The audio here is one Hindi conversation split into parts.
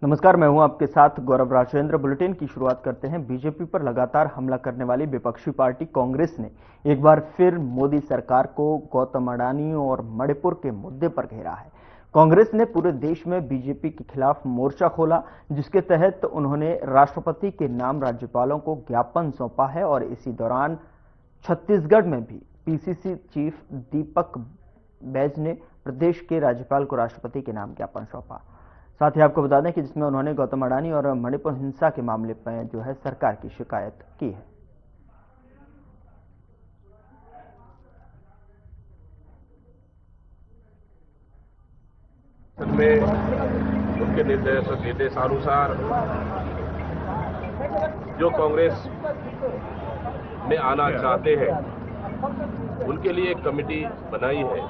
नमस्कार, मैं हूं आपके साथ गौरव राजेंद्र। बुलेटिन की शुरुआत करते हैं। बीजेपी पर लगातार हमला करने वाली विपक्षी पार्टी कांग्रेस ने एक बार फिर मोदी सरकार को गौतम अडानी और मणिपुर के मुद्दे पर घेरा है। कांग्रेस ने पूरे देश में बीजेपी के खिलाफ मोर्चा खोला, जिसके तहत उन्होंने राष्ट्रपति के नाम राज्यपालों को ज्ञापन सौंपा है और इसी दौरान छत्तीसगढ़ में भी पीसीसी चीफ दीपक बैज ने प्रदेश के राज्यपाल को राष्ट्रपति के नाम ज्ञापन सौंपा। साथ ही आपको बता दें कि जिसमें उन्होंने गौतम अडानी और मणिपुर हिंसा के मामले पर जो है सरकार की शिकायत की है। में उनके निर्देशानुसार जो कांग्रेस में आना चाहते हैं उनके लिए एक कमेटी बनाई है,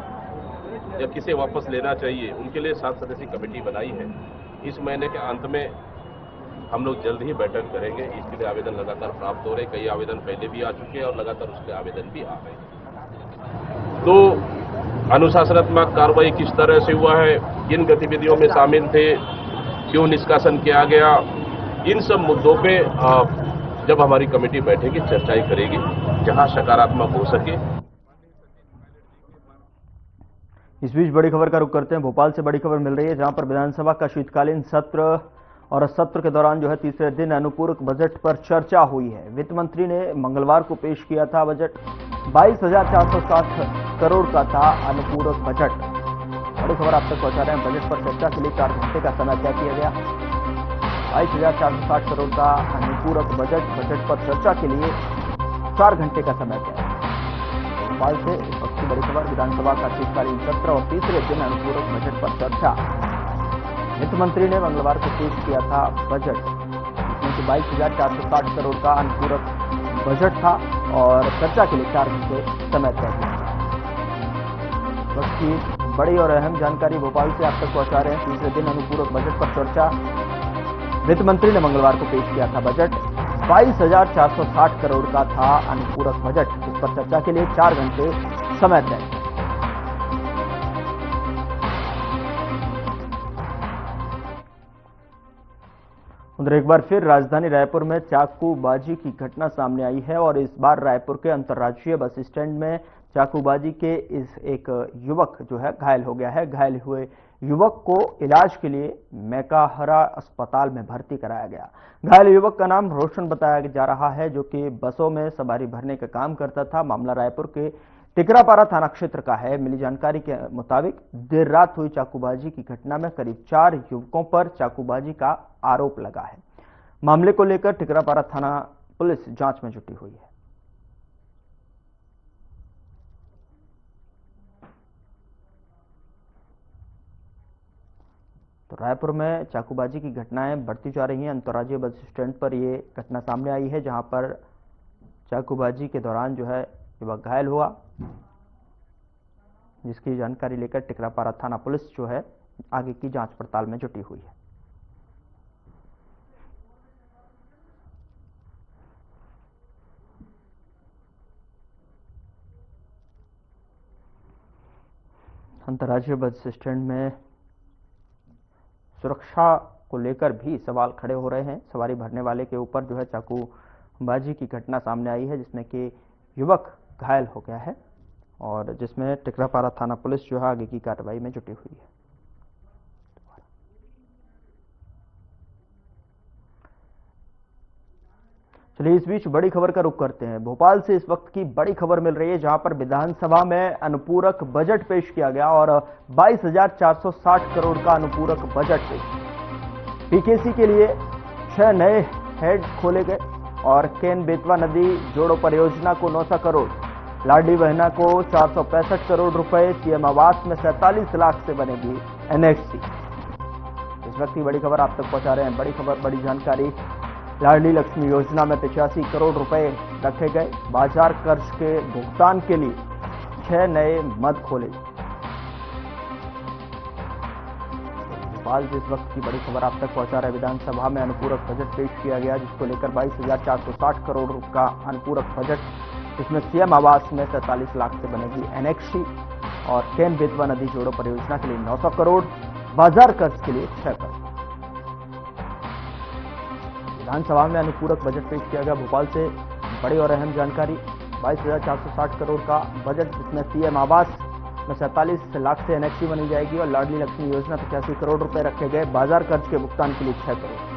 या किसे वापस लेना चाहिए उनके लिए 7 सदस्यीय कमेटी बनाई है। इस महीने के अंत में हम लोग जल्द ही बैठक करेंगे। इसके लिए आवेदन लगातार प्राप्त हो रहे, कई आवेदन पहले भी आ चुके हैं और लगातार उसके आवेदन भी आ रहे हैं। तो अनुशासनात्मक कार्रवाई किस तरह से हुआ है, किन गतिविधियों में शामिल थे, क्यों निष्कासन किया गया, इन सब मुद्दों पे जब हमारी कमेटी बैठेगी चर्चाएं करेगी, जहां सकारात्मक हो सके। इस बीच बड़ी खबर का रुख करते हैं। भोपाल से बड़ी खबर मिल रही है, जहां पर विधानसभा का शीतकालीन सत्र और सत्र के दौरान जो है तीसरे दिन अनुपूरक बजट पर चर्चा हुई है। वित्त मंत्री ने मंगलवार को पेश किया था बजट। 22,460 करोड़ का था अनुपूरक बजट। बड़ी खबर आप तक पहुंचा रहे हैं। बजट पर चर्चा के लिए 4 घंटे का समय तय किया गया। 22,460 करोड़ का अनुपूरक बजट पर चर्चा के लिए 4 घंटे का समय तय। भोपाल से इस वक्त की बड़ी खबर। विधानसभा का शीतकालीन सत्र और तीसरे दिन अनुपूरक बजट पर चर्चा। वित्त मंत्री ने मंगलवार को पेश किया था बजट, जिसमें कि 22,460 करोड़ का अनुपूरक बजट था और चर्चा के लिए 4 घंटे समय तय किया। वक्त की बड़ी और अहम जानकारी भोपाल से आप तक पहुंचा रहे हैं। तीसरे दिन अनुपूरक बजट पर चर्चा। वित्त मंत्री ने मंगलवार को पेश किया था बजट। 22,460 करोड़ का था अनुपूरक बजट, जिस पर चर्चा के लिए 4 घंटे समय तय। उधर एक बार फिर राजधानी रायपुर में चाकूबाजी की घटना सामने आई है और इस बार रायपुर के अंतर्राज्यीय बस स्टैंड में चाकूबाजी के एक युवक जो है घायल हो गया है। घायल हुए युवक को इलाज के लिए मेकाहारा अस्पताल में भर्ती कराया गया। घायल युवक का नाम रोशन बताया जा रहा है, जो कि बसों में सवारी भरने का काम करता था। मामला रायपुर के टिकरापारा थाना क्षेत्र का है। मिली जानकारी के मुताबिक देर रात हुई चाकूबाजी की घटना में करीब 4 युवकों पर चाकूबाजी का आरोप लगा है। मामले को लेकर टिकरापारा थाना पुलिस जांच में जुटी हुई है। तो रायपुर में चाकूबाजी की घटनाएं बढ़ती जा रही हैं। अंतर्राज्यीय बस स्टैंड पर यह घटना सामने आई है, जहां पर चाकूबाजी के दौरान जो है युवक घायल हुआ, जिसकी जानकारी लेकर टिकरापारा थाना पुलिस जो है आगे की जांच पड़ताल में जुटी हुई है। अंतर्राज्यीय बस स्टैंड में सुरक्षा को लेकर भी सवाल खड़े हो रहे हैं। सवारी भरने वाले के ऊपर जो है चाकूबाजी की घटना सामने आई है, जिसमें कि युवक घायल हो गया है और जिसमें टिकरापारा थाना पुलिस जो है आगे की कार्रवाई में जुटी हुई है। चलिए इस बीच बड़ी खबर का रुख करते हैं। भोपाल से इस वक्त की बड़ी खबर मिल रही है, जहां पर विधानसभा में अनुपूरक बजट पेश किया गया और 22,460 करोड़ का अनुपूरक बजट पेश। पीकेसी के लिए 6 नए हेड खोले गए और केन बेतवा नदी जोड़ो परियोजना को 900 करोड़, लाडली बहना को 465 करोड़ रुपए, सीएम आवास में 47 लाख से बनेगी एनएक्सी। इस वक्त की बड़ी खबर आप तक पहुंचा रहे हैं। बड़ी खबर, बड़ी जानकारी। लाडली लक्ष्मी योजना में 85 करोड़ रुपए रखे गए। बाजार कर्ज के भुगतान के लिए 6 नए मद खोले। भोपाल से इस वक्त की बड़ी खबर आप तक पहुंचा रहे। विधानसभा में अनुपूरक बजट पेश किया गया, जिसको लेकर 22,460 करोड़ का अनुपूरक बजट, जिसमें सीएम आवास में 47 लाख से बनेगी एनेक्सी और केन बेतवा नदी जोड़ो परियोजना के लिए 900 करोड़, बाजार कर्ज के लिए 6 करोड़। विधानसभा में अनुपूरक बजट पेश किया गया। भोपाल से बड़ी और अहम जानकारी, 22,460 करोड़ का बजट, जिसमें सीएम आवास में 47 लाख से एनेक्सी बनी जाएगी और लाडली लक्ष्मी योजना 85 करोड़ रुपए रखे गए। बाजार कर्ज के भुगतान के लिए 6 करोड़।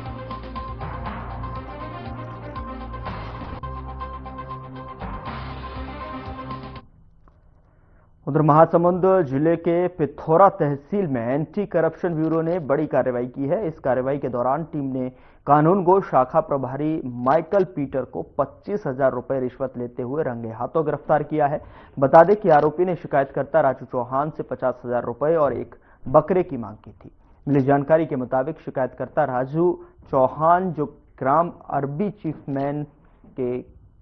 उधर महासमुंद जिले के पिथौरा तहसील में एंटी करप्शन ब्यूरो ने बड़ी कार्रवाई की है। इस कार्रवाई के दौरान टीम ने कानूनगो शाखा प्रभारी माइकल पीटर को 25,000 रुपए रिश्वत लेते हुए रंगे हाथों गिरफ्तार किया है। बता दें कि आरोपी ने शिकायतकर्ता राजू चौहान से 50,000 रुपए और एक बकरे की मांग की थी। मिली जानकारी के मुताबिक शिकायतकर्ता राजू चौहान जो ग्राम अरबी चीफमैन के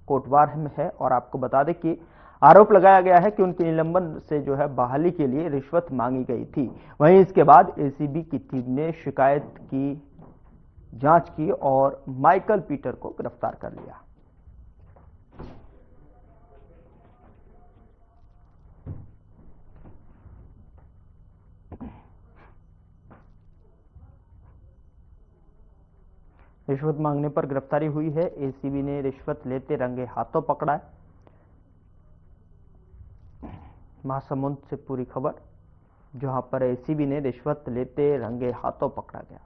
कोटवार में है, और आपको बता दें कि आरोप लगाया गया है कि उनके निलंबन से जो है बहाली के लिए रिश्वत मांगी गई थी। वहीं इसके बाद एसीबी की टीम ने शिकायत की जांच की और माइकल पीटर को गिरफ्तार कर लिया। रिश्वत मांगने पर गिरफ्तारी हुई है। एसीबी ने रिश्वत लेते रंगे हाथों पकड़ा है। महासमुंद से पूरी खबर, जहां पर एसीबी ने रिश्वत लेते रंगे हाथों पकड़ा गया।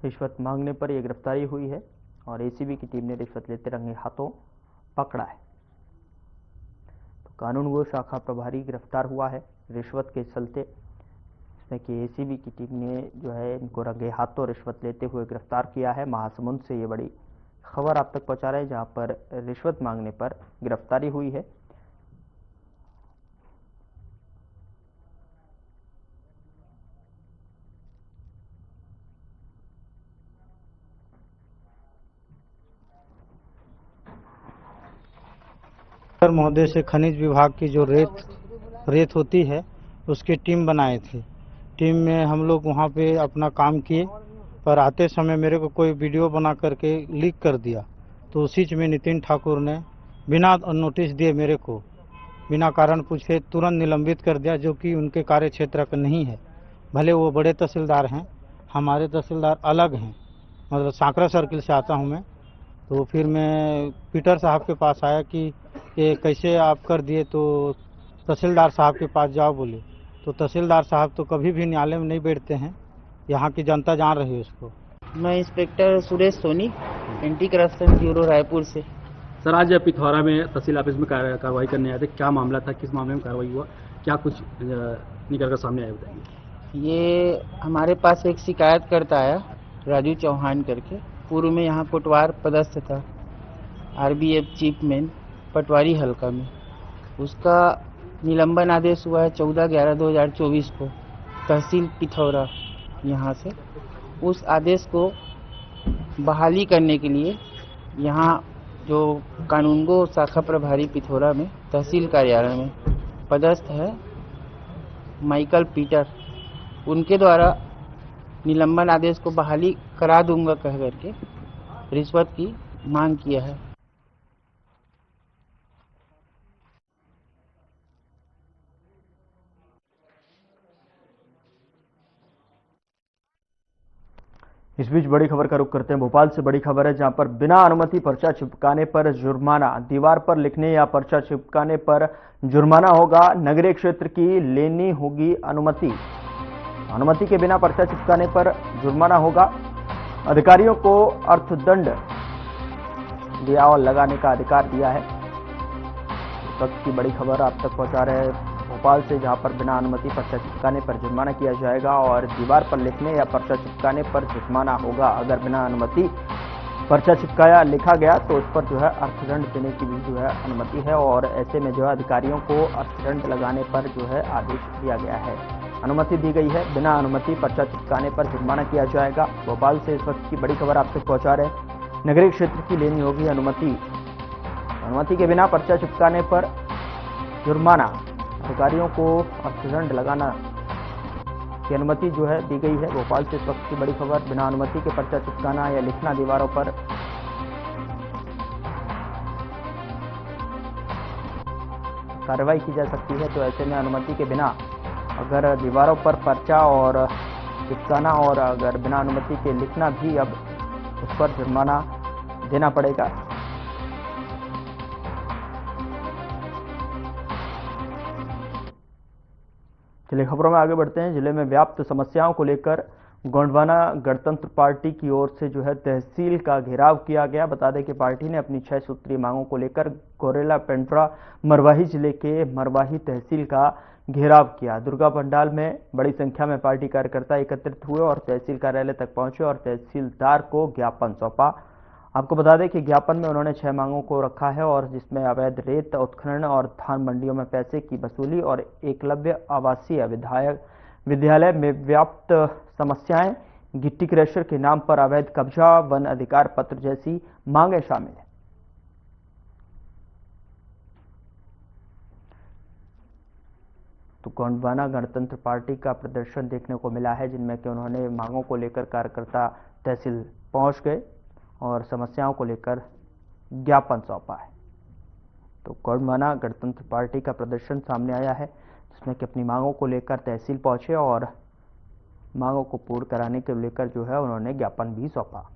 रिश्वत मांगने पर यह गिरफ्तारी हुई है और एसीबी की टीम ने रिश्वत लेते रंगे हाथों पकड़ा है। तो कानूनगो शाखा प्रभारी गिरफ्तार हुआ है रिश्वत के चलते, जिसमें कि एसीबी की टीम ने जो है इनको रंगे हाथों रिश्वत लेते हुए गिरफ्तार किया है। महासमुंद से ये बड़ी खबर आप तक पहुंचा रहे हैं, जहां पर रिश्वत मांगने पर गिरफ्तारी हुई है। महोदय से खनिज विभाग की जो रेत होती है उसकी टीम बनाए थे। टीम में हम लोग वहाँ पे अपना काम किए, पर आते समय मेरे को कोई वीडियो बना करके लीक कर दिया। तो उसी में नितिन ठाकुर ने बिना नोटिस दिए मेरे को बिना कारण पूछे तुरंत निलंबित कर दिया, जो कि उनके कार्य क्षेत्र का नहीं है। भले वो बड़े तहसीलदार हैं, हमारे तहसीलदार अलग हैं, मतलब सांकरा सर्किल से आता हूँ मैं। तो फिर मैं पीटर साहब के पास आया कि ये कैसे आप कर दिए, तो तहसीलदार साहब के पास जाओ बोले। तो तहसीलदार साहब तो कभी भी न्यायालय में नहीं बैठते हैं, यहाँ की जनता जान रही है उसको। मैं inspector Suresh Soni, anti corruption bureau Raipur से। सर, आज पिथौरा में तहसील ऑफिस में कार्रवाई करने आए थे, क्या मामला था, किस मामले में कार्रवाई हुआ, क्या कुछ निकल कर सामने आया, बताइए। ये हमारे पास एक शिकायतकर्ता आया राजू चौहान करके, पूर्व में यहाँ कोटवार पदस्थ था, आरबीएफ चीफमैन पटवारी हल्का में। उसका निलंबन आदेश हुआ है 14/11/2024 को तहसील पिथौरा यहाँ से। उस आदेश को बहाली करने के लिए यहाँ जो कानूनगो शाखा प्रभारी पिथौरा में तहसील कार्यालय में पदस्थ है माइकल पीटर, उनके द्वारा निलंबन आदेश को बहाली करा दूंगा कह करके रिश्वत की मांग किया है। इस बीच बड़ी खबर का रुख करते हैं। भोपाल से बड़ी खबर है, जहां पर बिना अनुमति पर्चा चिपकाने पर जुर्माना, दीवार पर लिखने या पर्चा चिपकाने पर जुर्माना होगा। नगरीय क्षेत्र की लेनी होगी अनुमति, अनुमति के बिना पर्चा चिपकाने पर जुर्माना होगा। अधिकारियों को अर्थदंड दिया और लगाने का अधिकार दिया है। इस वक्त की बड़ी खबर आप तक पहुंचा रहे हैं भोपाल से, जहां पर बिना अनुमति पर्चा चिपकाने पर जुर्माना किया जाएगा और दीवार पर लिखने या पर्चा चिपकाने पर जुर्माना होगा। अगर बिना अनुमति पर्चा चिपकाया लिखा गया तो उस पर जो है अर्थदंड देने की भी जो है अनुमति है, और ऐसे में जो है अधिकारियों को अर्थदंड लगाने पर जो है आदेश दिया गया है। अनुमति दी गई है, बिना अनुमति पर्चा चिपकाने पर जुर्माना किया जाएगा। भोपाल से इस वक्त की बड़ी खबर आप तक पहुंचा रहे हैं। नगरीय क्षेत्र की लेनी होगी अनुमति, अनुमति के बिना पर्चा चिपकाने पर जुर्माना, अधिकारियों को अर्थदंड लगाना की अनुमति जो है दी गई है। भोपाल से इस वक्त की बड़ी खबर, बिना अनुमति के पर्चा चिपकाना या लिखना दीवारों पर कार्रवाई की जा सकती है। तो ऐसे में अनुमति के बिना अगर दीवारों पर पर्चा और चिपकाना और अगर बिना अनुमति के लिखना भी अब उस पर जुर्माना देना पड़ेगा। चलिए खबरों में आगे बढ़ते हैं। जिले में व्याप्त समस्याओं को लेकर गोंडवाना गणतंत्र पार्टी की ओर से जो है तहसील का घेराव किया गया। बता दें कि पार्टी ने अपनी 6 सूत्रीय मांगों को लेकर गोरेला पेंड्रा मरवाही जिले के मरवाही तहसील का घेराव किया। दुर्गा पंडाल में बड़ी संख्या में पार्टी कार्यकर्ता एकत्रित हुए और तहसील कार्यालय तक पहुंचे और तहसीलदार को ज्ञापन सौंपा। आपको बता दें कि ज्ञापन में उन्होंने 6 मांगों को रखा है और जिसमें अवैध रेत उत्खनन और धान मंडियों में पैसे की वसूली और एकलव्य आवासीय विद्यालय में व्याप्त समस्याएं, गिट्टी क्रशर के नाम पर अवैध कब्जा, वन अधिकार पत्र जैसी मांगें शामिल हैं। तो गोंडवाना गणतंत्र पार्टी का प्रदर्शन देखने को मिला है, जिनमें कि उन्होंने मांगों को लेकर कार्यकर्ता तहसील पहुंच गए और समस्याओं को लेकर ज्ञापन सौंपा है। तो गोंडवाना गणतंत्र पार्टी का प्रदर्शन सामने आया है, जिसमें कि अपनी मांगों को लेकर तहसील पहुंचे और मांगों को पूर्ण कराने के लेकर जो है उन्होंने ज्ञापन भी सौंपा।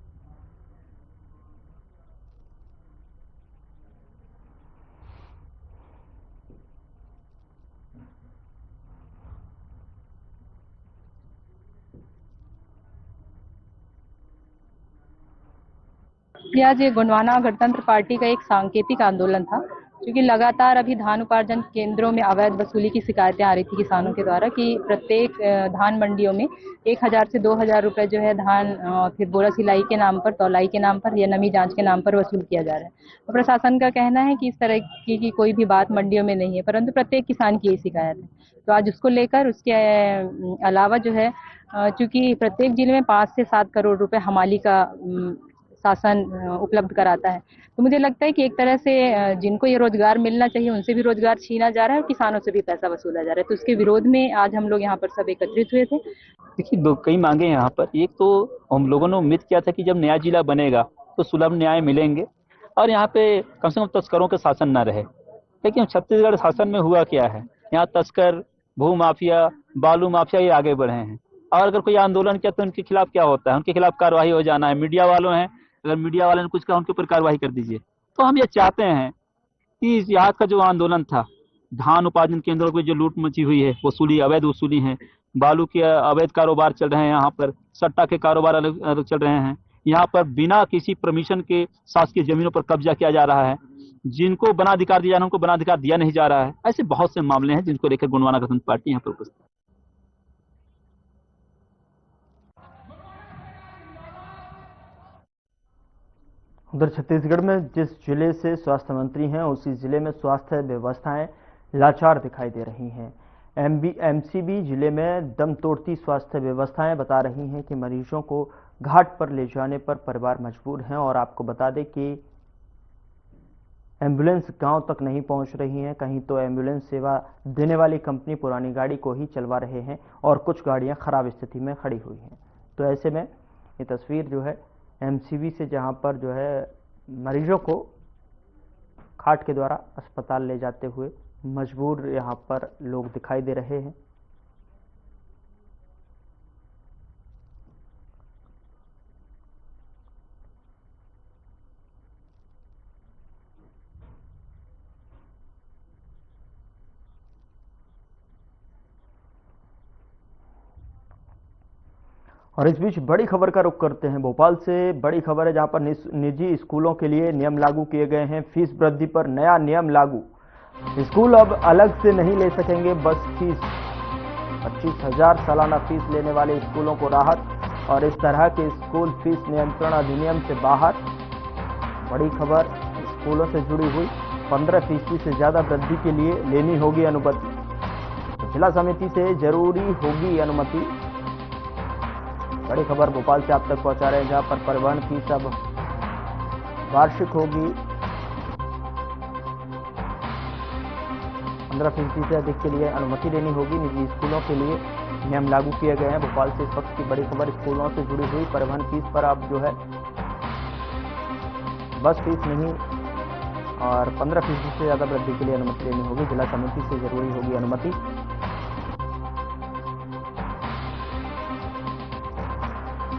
आज ये गोंडवाना गणतंत्र पार्टी का एक सांकेतिक आंदोलन था, क्योंकि लगातार अभी धान उपार्जन केंद्रों में अवैध वसूली की शिकायतें आ रही थी किसानों के द्वारा कि प्रत्येक धान मंडियों में 1000 से 2000 रुपए जो है धान फिर बोरा सिलाई के नाम पर, तौलाई के नाम पर या नमी जांच के नाम पर वसूल किया जा रहा है। तो प्रशासन का कहना है कि इस तरह की कोई भी बात मंडियों में नहीं है, परंतु प्रत्येक किसान की यही शिकायत है। तो आज उसको लेकर उसके अलावा जो है चूंकि प्रत्येक जिले में 5 से 7 करोड़ रुपए हमाली का शासन उपलब्ध कराता है, तो मुझे लगता है कि एक तरह से जिनको ये रोजगार मिलना चाहिए उनसे भी रोजगार छीना जा रहा है और किसानों से भी पैसा वसूला जा रहा है। तो उसके विरोध में आज हम लोग यहाँ पर सब एकत्रित हुए थे। देखिए कई मांगे हैं यहाँ पर। एक तो हम लोगों ने उम्मीद किया था कि जब नया जिला बनेगा तो सुलभ न्याय मिलेंगे और यहाँ पे कम से कम तस्करों का शासन न रहे। लेकिन छत्तीसगढ़ शासन में हुआ क्या है, यहाँ तस्कर, भू माफिया, बालू माफिया ये आगे बढ़े हैं और अगर कोई आंदोलन किया तो उनके खिलाफ क्या होता है, उनके खिलाफ कार्रवाई हो जाना है। मीडिया वालों हैं, अगर मीडिया वाले ने कुछ कहा उनके ऊपर कार्रवाई कर दीजिए। तो हम ये चाहते हैं कि यहाँ का जो आंदोलन था, धान उपार्जन केंद्रों की जो लूट मची हुई है, वसूली, अवैध वसूली है, बालू के अवैध कारोबार चल रहे हैं, यहाँ पर सट्टा के कारोबार अलग चल रहे हैं, यहाँ पर बिना किसी परमिशन के शासकीय जमीनों पर कब्जा किया जा रहा है, जिनको वनाधिकार दिया जाना उनको वनाधिकार दिया नहीं जा रहा है। ऐसे बहुत से मामले हैं जिनको लेकर गोंडवाना गणतंत्र पार्टी यहाँ पर उपस्थित है। उधर छत्तीसगढ़ में जिस जिले से स्वास्थ्य मंत्री हैं उसी जिले में स्वास्थ्य व्यवस्थाएं लाचार दिखाई दे रही हैं। एमसीबी जिले में दम तोड़ती स्वास्थ्य व्यवस्थाएं बता रही हैं कि मरीजों को घाट पर ले जाने पर परिवार मजबूर हैं और आपको बता दें कि एम्बुलेंस गांव तक नहीं पहुंच रही हैं। कहीं तो एम्बुलेंस सेवा देने वाली कंपनी पुरानी गाड़ी को ही चलवा रहे हैं और कुछ गाड़ियां खराब स्थिति में खड़ी हुई हैं। तो ऐसे में ये तस्वीर जो है एमसीबी से, जहां पर जो है मरीजों को खाट के द्वारा अस्पताल ले जाते हुए मजबूर यहां पर लोग दिखाई दे रहे हैं। और इस बीच बड़ी खबर का रुख करते हैं। भोपाल से बड़ी खबर है, जहां पर निजी स्कूलों के लिए नियम लागू किए गए हैं। फीस वृद्धि पर नया नियम लागू। स्कूल अब अलग से नहीं ले सकेंगे बस फीस। 25,000 सालाना फीस लेने वाले स्कूलों को राहत और इस तरह के स्कूल फीस नियंत्रण अधिनियम से बाहर। बड़ी खबर स्कूलों से जुड़ी हुई। 15% से ज्यादा वृद्धि के लिए लेनी होगी अनुमति। तो जिला समिति से जरूरी होगी अनुमति। बड़ी खबर भोपाल से आप तक पहुंचा रहे हैं, जहां पर परिवहन फीस अब वार्षिक होगी। 15% से अधिक के लिए अनुमति लेनी होगी। निजी स्कूलों के लिए नियम लागू किए गए हैं। भोपाल से इस वक्त की बड़ी खबर स्कूलों से जुड़ी हुई। परिवहन फीस पर अब जो है बस फीस नहीं और 15% से ज्यादा वृद्धि के लिए अनुमति लेनी होगी। जिला समिति से जरूरी होगी अनुमति।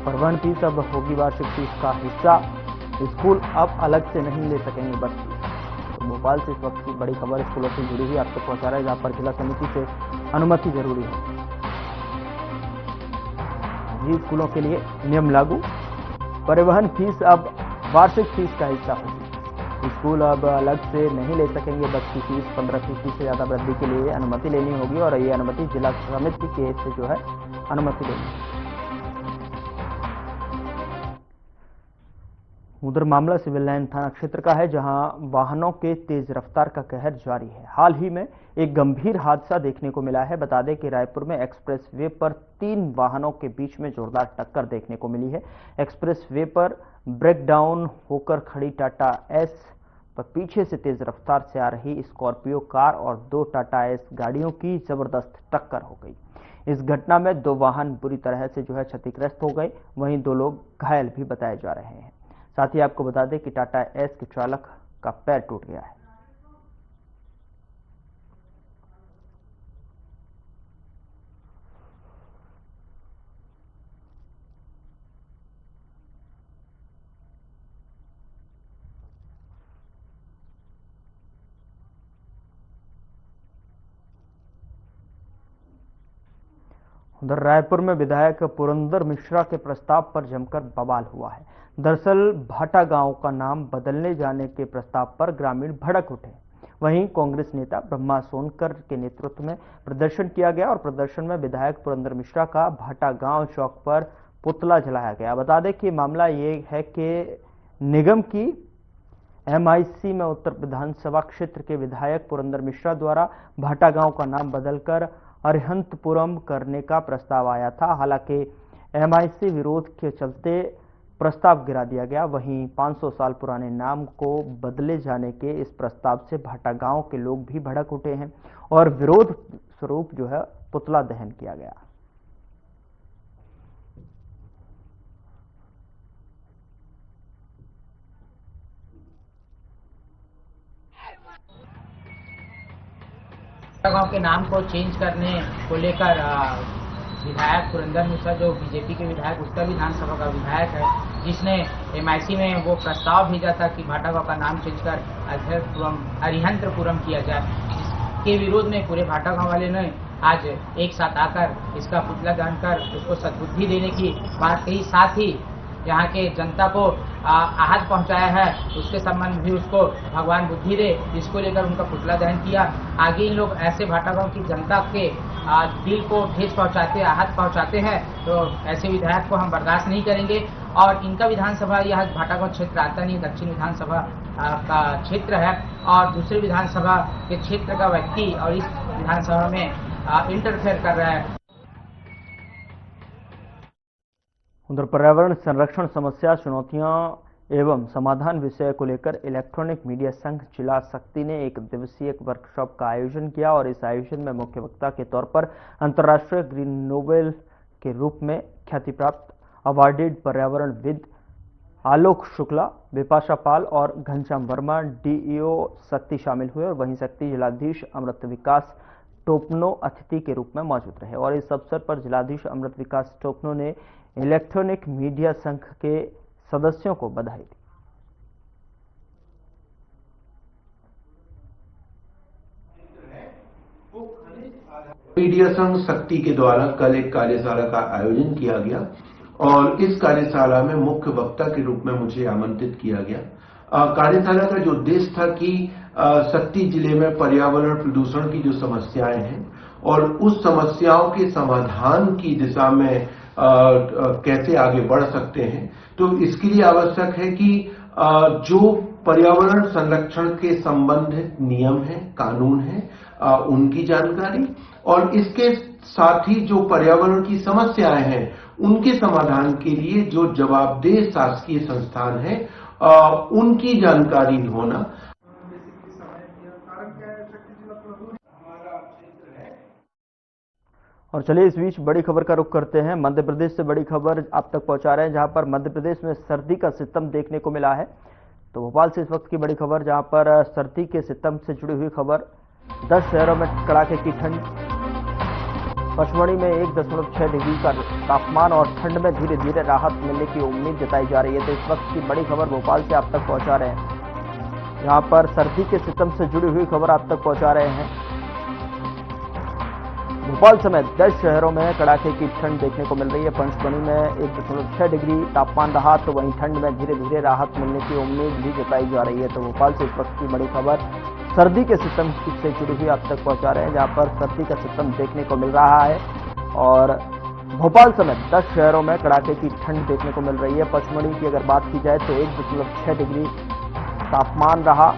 परिवहन फीस अब होगी वार्षिक फीस का हिस्सा। स्कूल अब अलग से नहीं ले सकेंगे बस फीस। तो भोपाल से इस वक्त की बड़ी खबर स्कूलों से जुड़ी हुई आप तक पहुंचा रहा है, जहां पर जिला समिति से अनुमति जरूरी है। निजी स्कूलों के लिए नियम लागू, परिवहन फीस अब वार्षिक फीस का हिस्सा होगी। स्कूल अब अलग से नहीं ले सकेंगे बस की फीस। 15% से ज्यादा वृद्धि के लिए अनुमति लेनी होगी और ये अनुमति जिला समिति के से जो है अनुमति लेनी होगी। उधर मामला सिविल लाइन थाना क्षेत्र का है, जहां वाहनों के तेज रफ्तार का कहर जारी है। हाल ही में एक गंभीर हादसा देखने को मिला है। बता दें कि रायपुर में एक्सप्रेस वे पर 3 वाहनों के बीच में जोरदार टक्कर देखने को मिली है। एक्सप्रेस वे पर ब्रेकडाउन होकर खड़ी टाटा एस पर पीछे से तेज रफ्तार से आ रही स्कॉर्पियो कार और 2 टाटा एस गाड़ियों की जबरदस्त टक्कर हो गई। इस घटना में 2 वाहन बुरी तरह से जो है क्षतिग्रस्त हो गए, वहीं 2 लोग घायल भी बताए जा रहे हैं। साथ ही आपको बता दें कि टाटा एस के चालक का पैर टूट गया है। उधर रायपुर में विधायक पुरंदर मिश्रा के प्रस्ताव पर जमकर बवाल हुआ है। दरअसल भाटा गांव का नाम बदलने जाने के प्रस्ताव पर ग्रामीण भड़क उठे। वहीं कांग्रेस नेता ब्रह्मा सोनकर के नेतृत्व में प्रदर्शन किया गया और प्रदर्शन में विधायक पुरंदर मिश्रा का भाटा गांव चौक पर पुतला जलाया गया। बता दें कि मामला ये है कि निगम की MIC में उत्तर विधानसभा क्षेत्र के विधायक पुरंदर मिश्रा द्वारा भाटा गांव का नाम बदलकर अरिहंतपुरम करने का प्रस्ताव आया था। हालांकि MIC विरोध के चलते प्रस्ताव गिरा दिया गया। वहीं 500 साल पुराने नाम को बदले जाने के इस प्रस्ताव से भाटा गांव के लोग भी भड़क उठे हैं और विरोध स्वरूप जो है पुतला दहन किया गया। गांव के नाम को चेंज करने को लेकर विधायक पुरंदर मिश्रा जो बीजेपी के विधायक उत्तर विधानसभा का विधायक है, जिसने MIC में वो प्रस्ताव भेजा था कि भाटा गांव का नाम चेंज कर अरिहंतपुरम किया जाए, इसके विरोध में पूरे भाटा गांव वाले ने आज एक साथ आकर इसका पुतला दहन कर उसको सद्बुद्धि देने की बात कही। साथ ही यहाँ के जनता को आहत पहुंचाया है, उसके संबंध भी उसको भगवान बुद्धि दे, इसको लेकर उनका पुतला दहन किया। आगे इन लोग ऐसे भाटा गांव की जनता के दिल को ठेस पहुंचाते, आहत पहुंचाते हैं, तो ऐसे विधायक को हम बर्दाश्त नहीं करेंगे। और इनका विधानसभा यह भाटा गांव क्षेत्र आता नहीं, दक्षिण विधानसभा का क्षेत्र है और दूसरे विधानसभा के क्षेत्र का व्यक्ति और इस विधानसभा में इंटरफेयर कर रहा है। उधर पर्यावरण संरक्षण समस्या, चुनौतियां एवं समाधान विषय को लेकर इलेक्ट्रॉनिक मीडिया संघ जिला शक्ति ने 1 दिवसीय वर्कशॉप का आयोजन किया और इस आयोजन में मुख्य वक्ता के तौर पर अंतर्राष्ट्रीय ग्रीन नोबेल के रूप में ख्याति प्राप्त अवार्डेड पर्यावरणविद आलोक शुक्ला, विपाशा पाल और घनश्याम वर्मा DEO शक्ति शामिल हुए और वहीं शक्ति जिलाधीश अमृत विकास टोपनो अतिथि के रूप में मौजूद रहे। और इस अवसर पर जिलाधीश अमृत विकास टोपनो ने इलेक्ट्रॉनिक मीडिया संघ के सदस्यों को बधाई दी। मीडिया संघ शक्ति के द्वारा कल एक कार्यशाला का आयोजन किया गया और इस कार्यशाला में मुख्य वक्ता के रूप में मुझे आमंत्रित किया गया। कार्यशाला का जो उद्देश्य था कि शक्ति जिले में पर्यावरण प्रदूषण की जो समस्याएं हैं और उस समस्याओं के समाधान की दिशा में कैसे आगे बढ़ सकते हैं, तो इसके लिए आवश्यक है कि जो पर्यावरण संरक्षण के संबंधित नियम हैं, कानून हैं, उनकी जानकारी और इसके साथ ही जो पर्यावरण की समस्याएं हैं उनके समाधान के लिए जो जवाबदेह शासकीय संस्थान हैं उनकी जानकारी होना। और चलिए इस बीच बड़ी खबर का रुख करते हैं। मध्य प्रदेश से बड़ी खबर आप तक पहुंचा रहे हैं, जहां पर मध्य प्रदेश में सर्दी का सितम देखने को मिला है। तो भोपाल से इस वक्त की बड़ी खबर, जहां पर सर्दी के सितम से जुड़ी हुई खबर। 10 शहरों में कड़ाके की ठंड। पचमढ़ी में 1.6 डिग्री का तापमान और ठंड में धीरे धीरे राहत मिलने की उम्मीद जताई जा रही है। तो इस वक्त की बड़ी खबर भोपाल से आप तक पहुंचा रहे हैं, यहाँ पर सर्दी के सितम से जुड़ी हुई खबर आप तक पहुंचा रहे हैं। भोपाल समेत 10 शहरों में कड़ाके की ठंड देखने को मिल रही है। पंचमढ़ी में 1.6 डिग्री तापमान रहा, तो वहीं ठंड में धीरे धीरे राहत मिलने की उम्मीद भी जताई जा रही है। तो भोपाल से इस वक्त की बड़ी खबर सर्दी के सितम से जुड़ी हुई आप तक पहुंचा रहे हैं, जहां पर सर्दी का सितम देखने को मिल रहा है और भोपाल समेत 10 शहरों में कड़ाके की ठंड देखने को मिल रही है। पचमढ़ी की अगर बात की जाए तो 1.6 डिग्री तापमान रहा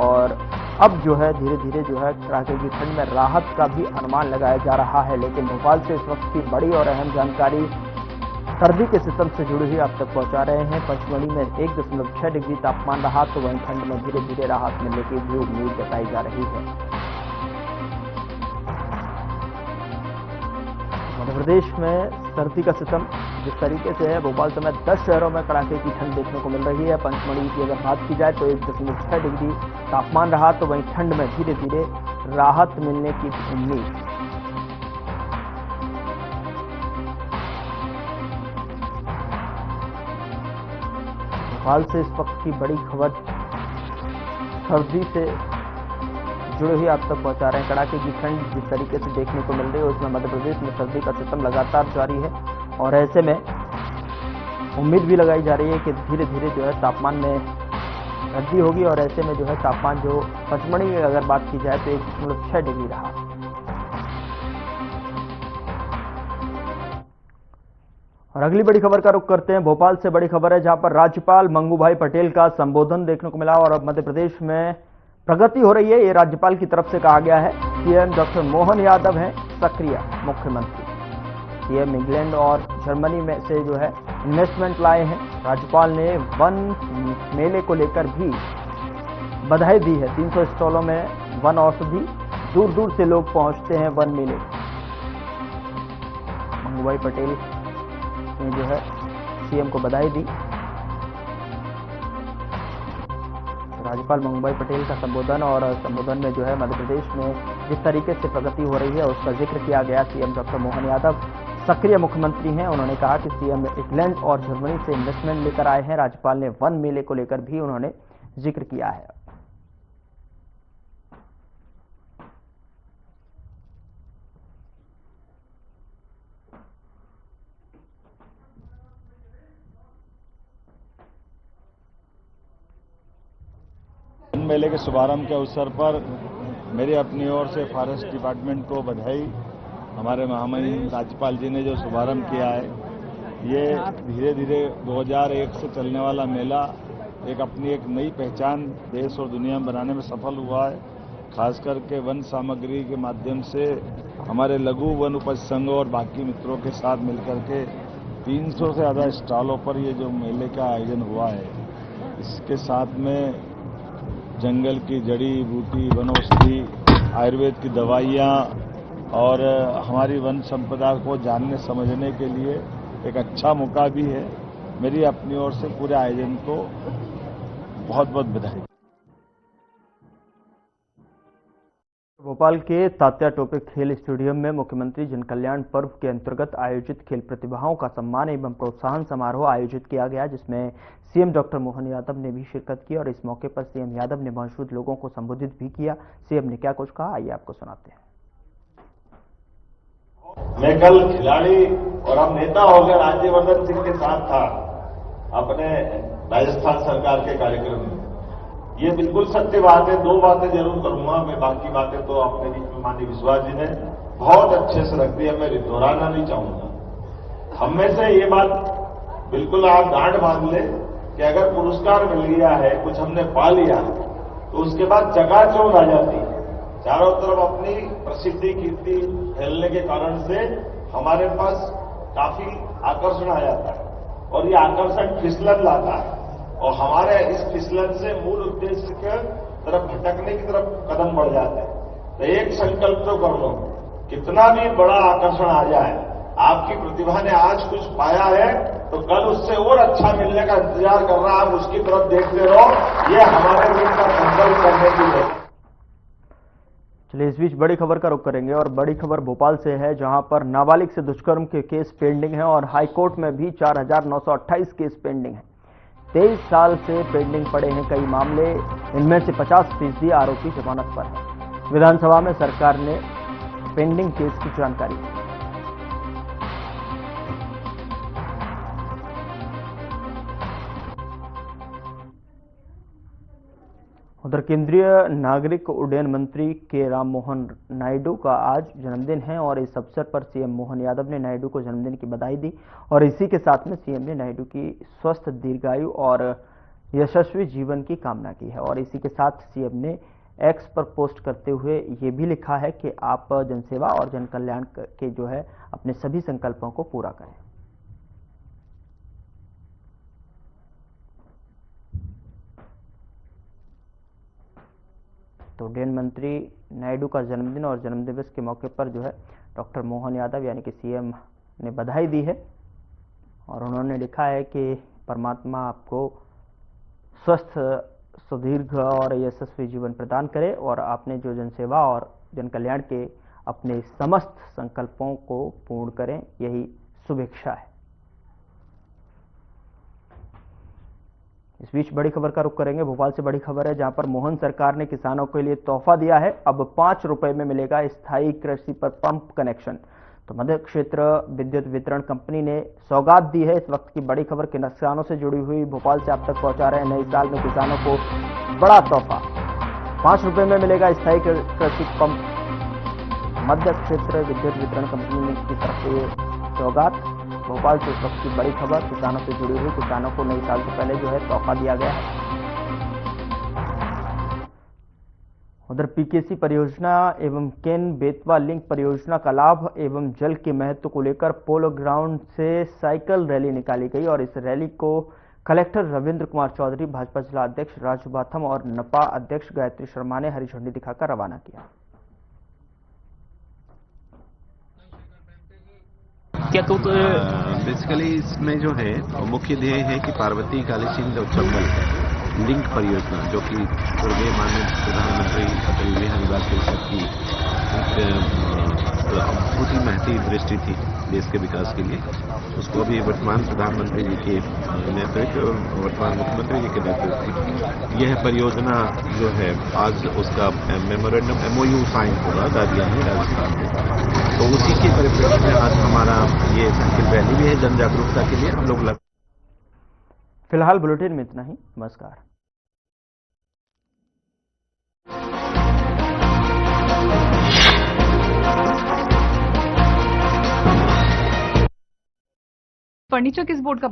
और अब जो है धीरे धीरे जो है कड़ाके की ठंड में राहत का भी अनुमान लगाया जा रहा है। लेकिन भोपाल से इस वक्त की बड़ी और अहम जानकारी सर्दी के सिस्टम से जुड़ी हुई आप तक पहुंचा रहे हैं। पचमढ़ी में 1.6 डिग्री तापमान रहा, तो वहीं ठंड में धीरे धीरे राहत मिलने की भी उम्मीद जताई जा रही है। मध्य प्रदेश में सर्दी का सिस्टम जिस तरीके से है, भोपाल समेत 10 शहरों में कड़ाके की ठंड देखने को मिल रही है। पंचमढ़ी की अगर बात की जाए तो 1.6 डिग्री तापमान रहा, तो वहीं ठंड में धीरे धीरे राहत मिलने की उम्मीद। भोपाल से इस वक्त की बड़ी खबर सर्दी से जुड़े हुए आप तक पहुंचा रहे हैं। कड़ाके की ठंड जिस तरीके से देखने को मिल रही है, उसमें मध्य प्रदेश में सर्दी का सिस्टम लगातार जारी है और ऐसे में उम्मीद भी लगाई जा रही है कि धीरे धीरे जो है तापमान में वृद्धि होगी और ऐसे में जो है तापमान जो पचमढ़ी में अगर बात की जाए तो 1.6 डिग्री रहा। और अगली बड़ी खबर का रुख करते हैं। भोपाल से बड़ी खबर है, जहां पर राज्यपाल मंगूभाई पटेल का संबोधन देखने को मिला और अब मध्य प्रदेश में प्रगति हो रही है, ये राज्यपाल की तरफ से कहा गया है। सीएम डॉक्टर मोहन यादव हैं सक्रिय मुख्यमंत्री। सीएम इंग्लैंड और जर्मनी में से जो है इन्वेस्टमेंट लाए हैं। राज्यपाल ने वन मेले को लेकर भी बधाई दी है। 300 स्टॉलों में वन औषधि, दूर दूर से लोग पहुंचते हैं वन मेले। मंगूभाई पटेल ने जो है सीएम को बधाई दी। राज्यपाल मंगूभाई पटेल का संबोधन और संबोधन में जो है मध्य प्रदेश में जिस तरीके से प्रगति हो रही है उसका जिक्र किया गया। सीएम डॉक्टर मोहन यादव सक्रिय मुख्यमंत्री हैं। उन्होंने कहा कि सीएम इंग्लैंड और जर्मनी से इन्वेस्टमेंट लेकर आए हैं। राज्यपाल ने वन मेले को लेकर भी उन्होंने जिक्र किया है। वन मेले के शुभारंभ के अवसर पर मेरी अपनी ओर से फॉरेस्ट डिपार्टमेंट को बधाई। हमारे महामहिम राज्यपाल जी ने जो शुभारंभ किया है, ये धीरे धीरे 2001 से चलने वाला मेला अपनी एक नई पहचान देश और दुनिया में बनाने में सफल हुआ है। खास करके वन सामग्री के माध्यम से हमारे लघु वन उपज संघ और बाकी मित्रों के साथ मिलकर के 300 से ज़्यादा स्टॉलों पर ये जो मेले का आयोजन हुआ है, इसके साथ में जंगल की जड़ी बूटी, वनौषधि, आयुर्वेद की दवाइयाँ और हमारी वन संपदा को जानने समझने के लिए एक अच्छा मौका भी है। मेरी अपनी ओर से पूरे आयोजन को बहुत बहुत बधाई। भोपाल के तात्या टोपे खेल स्टेडियम में मुख्यमंत्री जन कल्याण पर्व के अंतर्गत आयोजित खेल प्रतिभाओं का सम्मान एवं प्रोत्साहन समारोह आयोजित किया गया, जिसमें सीएम डॉक्टर मोहन यादव ने भी शिरकत की और इस मौके पर सीएम यादव ने मौजूद लोगों को संबोधित भी किया। सीएम ने क्या कुछ कहा, आइए आपको सुनाते हैं। मैं कल खिलाड़ी और अब नेता हो गया राज्यवर्धन सिंह के साथ था अपने राजस्थान सरकार के कार्यक्रम में। ये बिल्कुल सत्य बात है। 2 बातें जरूर करूंगा मैं, बाकी बातें तो अपने बीच में माननीय विश्वास जी ने बहुत अच्छे से रख दिया, मैं दोहराना नहीं चाहूंगा। हम में से ये बात बिल्कुल आप गांठ बांध ले कि अगर पुरस्कार मिल गया है, कुछ हमने पा लिया, तो उसके बाद चकाचौंध आ जाती है। चारों तरफ अपनी प्रसिद्धि कीर्ति फैलने के कारण से हमारे पास काफी आकर्षण आ जाता है और ये आकर्षण फिसलन लाता है और हमारे इस फिसलन से मूल उद्देश्य के तरफ भटकने की तरफ कदम बढ़ जाते हैं। तो एक संकल्प तो कर लो, कितना भी बड़ा आकर्षण आ जाए, आपकी प्रतिभा ने आज कुछ पाया है तो कल उससे और अच्छा मिलने का इंतजार कर रहा है, आप उसकी तरफ देखते रहो। ये हमारे लिए का संकल्प करने की है। चलिए इस बीच बड़ी खबर का रुख करेंगे और बड़ी खबर भोपाल से है, जहां पर नाबालिग से दुष्कर्म के केस पेंडिंग हैं और हाईकोर्ट में भी 4,928 केस पेंडिंग हैं। 23 साल से पेंडिंग पड़े हैं कई मामले, इनमें से 50% आरोपी जमानत पर है। विधानसभा में सरकार ने पेंडिंग केस की जानकारी दी। उधर केंद्रीय नागरिक उड्डयन मंत्री के राम मोहन नायडू का आज जन्मदिन है और इस अवसर पर सीएम मोहन यादव ने नायडू को जन्मदिन की बधाई दी और इसी के साथ में सीएम ने नायडू की स्वस्थ, दीर्घायु और यशस्वी जीवन की कामना की है। और इसी के साथ सीएम ने एक्स पर पोस्ट करते हुए ये भी लिखा है कि आप जनसेवा और जन कल्याण के जो है अपने सभी संकल्पों को पूरा करें। तो उड्डयन मंत्री नायडू का जन्मदिन और जन्मदिवस के मौके पर जो है डॉक्टर मोहन यादव यानी कि सीएम ने बधाई दी है और उन्होंने लिखा है कि परमात्मा आपको स्वस्थ, सुदीर्घ और यशस्वी जीवन प्रदान करे और आपने जो जनसेवा और जन कल्याण के अपने समस्त संकल्पों को पूर्ण करें, यही शुभेच्छा है। इस बीच बड़ी खबर का रुख करेंगे। भोपाल से बड़ी खबर है, जहां पर मोहन सरकार ने किसानों के लिए तोहफा दिया है। अब 5 रुपए में मिलेगा स्थायी कृषि पर पंप कनेक्शन। तो मध्य क्षेत्र विद्युत वितरण कंपनी ने सौगात दी है। इस वक्त की बड़ी खबर किसानों से जुड़ी हुई भोपाल से आप तक पहुंचा रहे हैं। नए साल में किसानों को बड़ा तोहफा, 5 रुपए में मिलेगा स्थायी कृषि पंप। मध्य क्षेत्र विद्युत वितरण कंपनी की तरफ से ये सौगात। भोपाल से इस वक्त की बड़ी खबर किसानों से जुड़ी हुई। किसानों को नए साल से पहले जो है तोहफा दिया गया है। उधर पीकेसी परियोजना एवं केन बेतवा लिंक परियोजना का लाभ एवं जल के महत्व को लेकर पोलो ग्राउंड से साइकिल रैली निकाली गई और इस रैली को कलेक्टर रविंद्र कुमार चौधरी, भाजपा जिला अध्यक्ष राजू बाथम और नपा अध्यक्ष गायत्री शर्मा ने हरी झंडी दिखाकर रवाना किया। क्या तो बेसिकली इसमें जो है मुख्य ध्येय है कि पार्वती कालीसिंध और चंबल लिंक परियोजना, जो कि पूर्व माननीय प्रधानमंत्री अटल बिहारी वाजपेयी साहब की बहुत ही महती दृष्टि थी देश के विकास के लिए, उसको अभी वर्तमान प्रधानमंत्री जी के नेतृत्व और वर्तमान मुख्यमंत्री जी के नेतृत्व यह परियोजना जो है आज उसका मेमोरेंडम MOU साइन होगा दादिया में, राजस्थान में। तो उसी के परिप्रेक्ष्य में आज हमारा ये साइकिल रैली भी है जन जागरूकता के लिए। हम लोग फिलहाल बुलेटिन में इतना ही। नमस्कार। फर्नीचर किस बोर्ड का